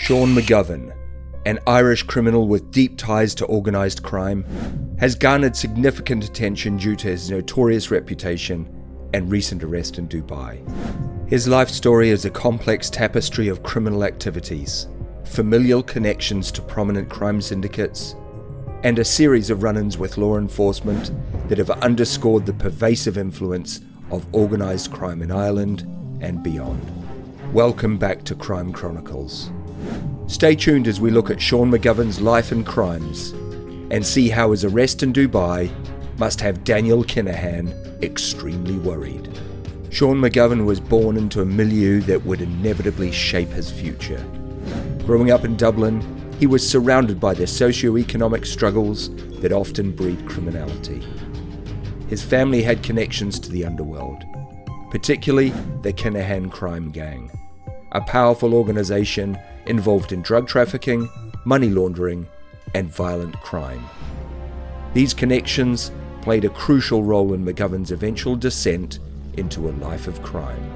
Sean McGovern, an Irish criminal with deep ties to organised crime, has garnered significant attention due to his notorious reputation and recent arrest in Dubai. His life story is a complex tapestry of criminal activities, familial connections to prominent crime syndicates, and a series of run-ins with law enforcement that have underscored the pervasive influence of organised crime in Ireland and beyond. Welcome back to Crime Chronicles. Stay tuned as we look at Sean McGovern's life and crimes and see how his arrest in Dubai must have Daniel Kinahan extremely worried. Sean McGovern was born into a milieu that would inevitably shape his future. Growing up in Dublin, he was surrounded by the socio-economic struggles that often breed criminality. His family had connections to the underworld, particularly the Kinahan Gang, a powerful organisation involved in drug trafficking, money laundering, and violent crime. These connections played a crucial role in McGovern's eventual descent into a life of crime.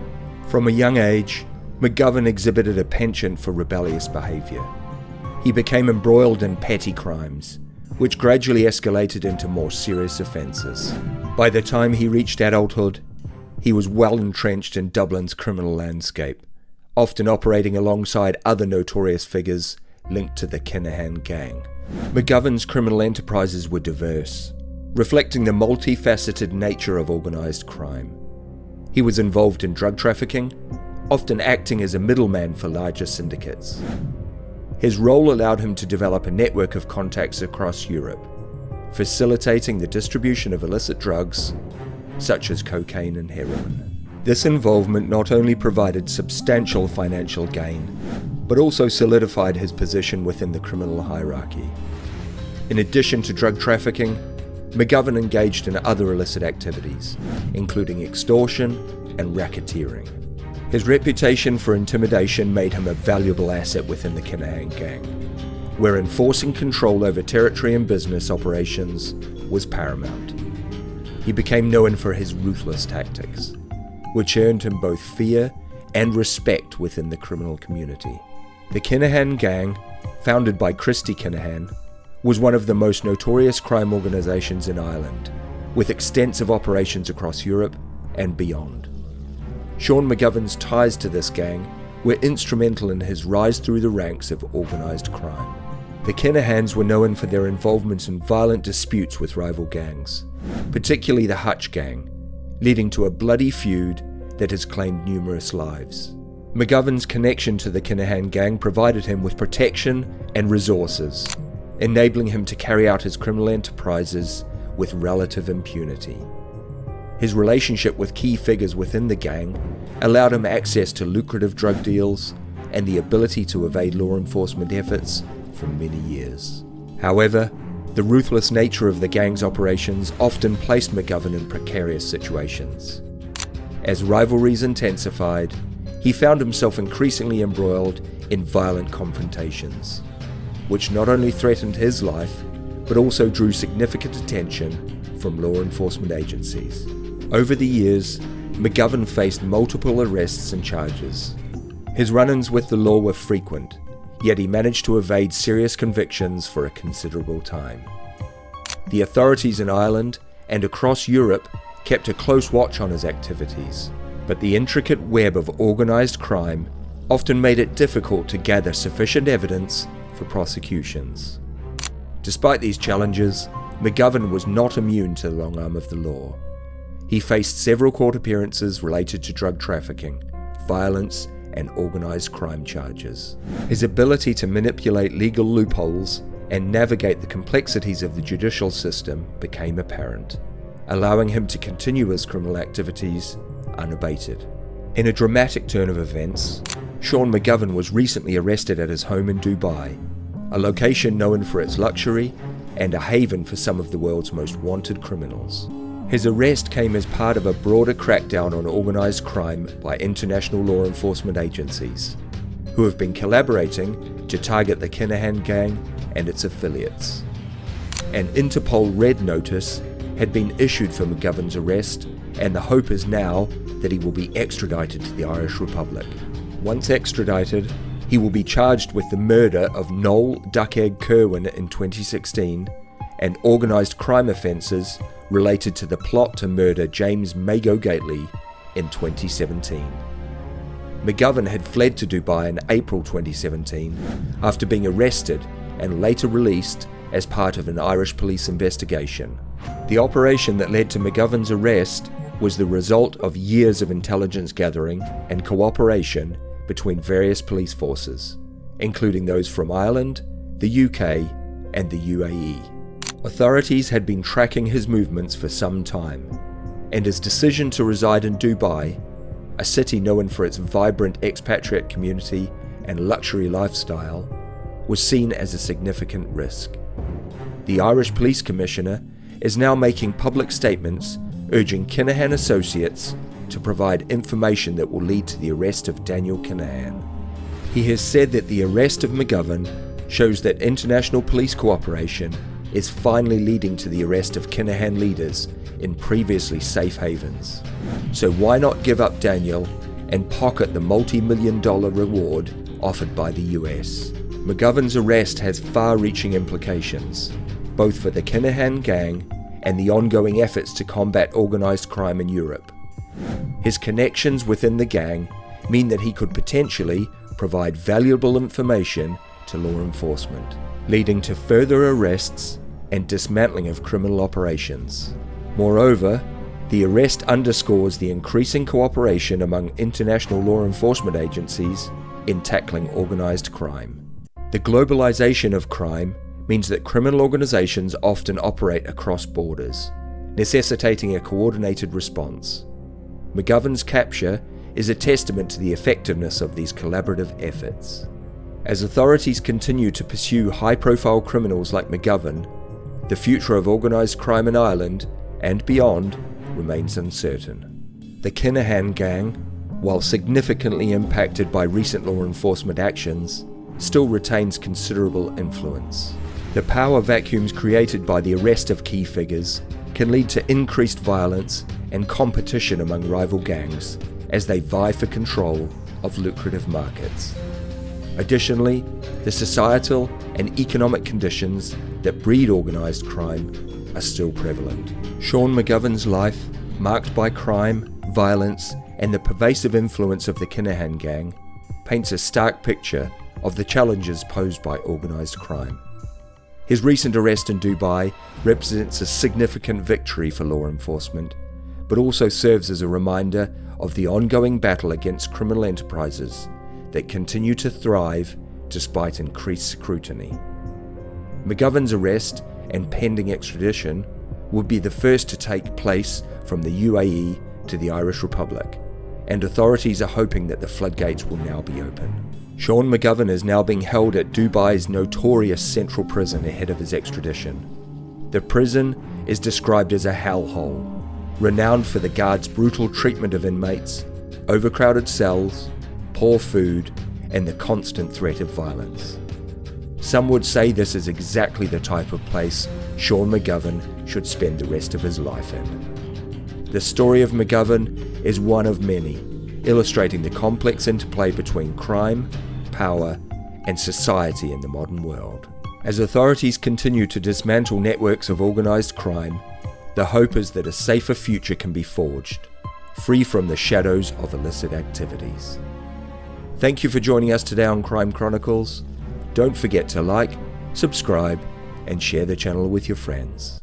From a young age, McGovern exhibited a penchant for rebellious behaviour. He became embroiled in petty crimes, which gradually escalated into more serious offences. By the time he reached adulthood, he was well entrenched in Dublin's criminal landscape, often operating alongside other notorious figures linked to the Kinahan Gang. McGovern's criminal enterprises were diverse, reflecting the multifaceted nature of organised crime. He was involved in drug trafficking, often acting as a middleman for larger syndicates. His role allowed him to develop a network of contacts across Europe, facilitating the distribution of illicit drugs, such as cocaine and heroin. This involvement not only provided substantial financial gain, but also solidified his position within the criminal hierarchy. In addition to drug trafficking, McGovern engaged in other illicit activities, including extortion and racketeering. His reputation for intimidation made him a valuable asset within the Kinahan Gang, where enforcing control over territory and business operations was paramount. He became known for his ruthless tactics, which earned him both fear and respect within the criminal community. The Kinahan Gang, founded by Christy Kinahan, was one of the most notorious crime organisations in Ireland, with extensive operations across Europe and beyond. Sean McGovern's ties to this gang were instrumental in his rise through the ranks of organised crime. The Kinahans were known for their involvement in violent disputes with rival gangs, particularly the Hutch Gang, leading to a bloody feud that has claimed numerous lives. McGovern's connection to the Kinahan Gang provided him with protection and resources, enabling him to carry out his criminal enterprises with relative impunity. His relationship with key figures within the gang allowed him access to lucrative drug deals and the ability to evade law enforcement efforts for many years. However, the ruthless nature of the gang's operations often placed McGovern in precarious situations. As rivalries intensified, he found himself increasingly embroiled in violent confrontations, which not only threatened his life, but also drew significant attention from law enforcement agencies. Over the years, McGovern faced multiple arrests and charges. His run-ins with the law were frequent, yet he managed to evade serious convictions for a considerable time. The authorities in Ireland and across Europe kept a close watch on his activities, but the intricate web of organised crime often made it difficult to gather sufficient evidence for prosecutions. Despite these challenges, McGovern was not immune to the long arm of the law. He faced several court appearances related to drug trafficking, violence, and organised crime charges. His ability to manipulate legal loopholes and navigate the complexities of the judicial system became apparent, allowing him to continue his criminal activities unabated. In a dramatic turn of events, Sean McGovern was recently arrested at his home in Dubai, a location known for its luxury and a haven for some of the world's most wanted criminals. His arrest came as part of a broader crackdown on organised crime by international law enforcement agencies, who have been collaborating to target the Kinahan Gang and its affiliates. An Interpol Red Notice had been issued for McGovern's arrest, and the hope is now that he will be extradited to the Irish Republic. Once extradited, He will be charged with the murder of Noel Duckegg Kerwin in 2016 and organised crime offences related to the plot to murder James Mago Gately in 2017. McGovern had fled to Dubai in April 2017 after being arrested and later released as part of an Irish police investigation. The operation that led to McGovern's arrest was the result of years of intelligence gathering and cooperation between various police forces, including those from Ireland, the UK, and the UAE. Authorities had been tracking his movements for some time, and his decision to reside in Dubai, a city known for its vibrant expatriate community and luxury lifestyle, was seen as a significant risk. The Irish Police Commissioner is now making public statements urging Kinahan associates to provide information that will lead to the arrest of Daniel Kinahan. He has said that the arrest of McGovern shows that international police cooperation is finally leading to the arrest of Kinahan leaders in previously safe havens. So why not give up Daniel and pocket the multi-million-dollar reward offered by the US? McGovern's arrest has far-reaching implications, both for the Kinahan Gang and the ongoing efforts to combat organised crime in Europe. His connections within the gang mean that he could potentially provide valuable information to law enforcement, leading to further arrests and dismantling of criminal operations. Moreover, the arrest underscores the increasing cooperation among international law enforcement agencies in tackling organised crime. The globalization of crime means that criminal organizations often operate across borders, necessitating a coordinated response. McGovern's capture is a testament to the effectiveness of these collaborative efforts. As authorities continue to pursue high-profile criminals like McGovern, the future of organised crime in Ireland and beyond remains uncertain. The Kinahan Gang, while significantly impacted by recent law enforcement actions, still retains considerable influence. The power vacuums created by the arrest of key figures can lead to increased violence and competition among rival gangs as they vie for control of lucrative markets. Additionally, the societal and economic conditions that breed organised crime are still prevalent. Sean McGovern's life, marked by crime, violence, and the pervasive influence of the Kinahan Gang, paints a stark picture of the challenges posed by organised crime. His recent arrest in Dubai represents a significant victory for law enforcement, but also serves as a reminder of the ongoing battle against criminal enterprises that continue to thrive despite increased scrutiny. McGovern's arrest and pending extradition would be the first to take place from the UAE to the Irish Republic, and authorities are hoping that the floodgates will now be open. Sean McGovern is now being held at Dubai's notorious central prison ahead of his extradition. The prison is described as a hellhole, renowned for the guards' brutal treatment of inmates, overcrowded cells, poor food, and the constant threat of violence. Some would say this is exactly the type of place Sean McGovern should spend the rest of his life in. The story of McGovern is one of many, illustrating the complex interplay between crime, power, and society in the modern world. As authorities continue to dismantle networks of organised crime, the hope is that a safer future can be forged, free from the shadows of illicit activities. Thank you for joining us today on Crime Chronicles. Don't forget to like, subscribe, and share the channel with your friends.